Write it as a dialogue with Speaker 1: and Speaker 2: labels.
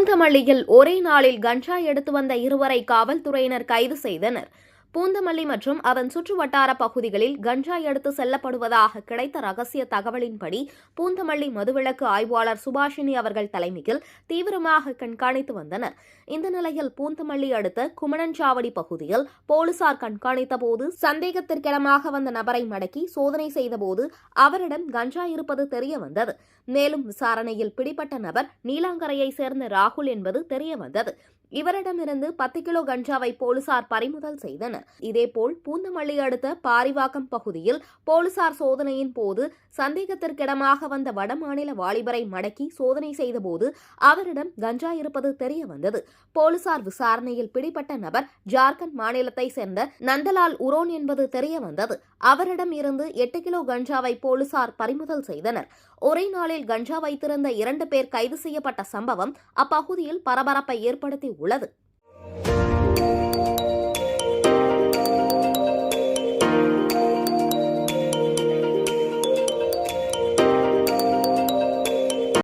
Speaker 1: பூந்தமல்லியில் ஒரே நாளில் கஞ்சா எடுத்து வந்த இருவரை காவல்துறையினர் கைது செய்தனர். பூந்தமல்லி மற்றும் அதன் சுற்றுவட்டார பகுதிகளில் கஞ்சா எடுத்து செல்லப்படுவதாக கிடைத்த ரகசிய தகவலின்படி பூந்தமல்லி மதுவிலக்கு ஆய்வாளர் சுபாஷினி அவர்கள் தலைமையில் தீவிரமாக கண்காணித்து வந்தனர். இந்த நிலையில் பூந்தமல்லி அடுத்த குமணன்சாவடி பகுதியில் போலீசார் கண்காணித்த போது சந்தேகத்திற்கிடமாக வந்த நபரை மடக்கி சோதனை செய்தபோது அவரிடம் கஞ்சா இருப்பது தெரிய வந்தது. மேலும் விசாரணையில் பிடிபட்ட நபர் நீலாங்கரையை சேர்ந்த ராகுல் என்பது தெரிய வந்தது. இவரிடமிருந்து 10 கிலோ கஞ்சாவை போலீசார் பறிமுதல் செய்தனர். இதேபோல் பூந்தமல்லி அடுத்த பாரிவாக்கம் பகுதியில் போலீசார் சோதனையின் போது சந்தேகத்திற்கிடமாக வந்த வடமாநில வாலிபரை மடக்கி சோதனை செய்தபோது அவரிடம் கஞ்சா இருப்பது தெரிய வந்தது. போலீசார் விசாரணையில் பிடிபட்ட நபர் ஜார்க்கண்ட் மாநிலத்தை சேர்ந்த நந்தலால் உரோன் என்பது தெரிய வந்தது. அவரிடம் இருந்து 8 கிலோ கஞ்சாவை போலீசார் பறிமுதல் செய்தனர். ஒரே நாளில் கஞ்சா வைத்திருந்த 2 பேர் கைது செய்யப்பட்ட சம்பவம் அப்பகுதியில் பரபரப்பை ஏற்படுத்தி உள்ளது.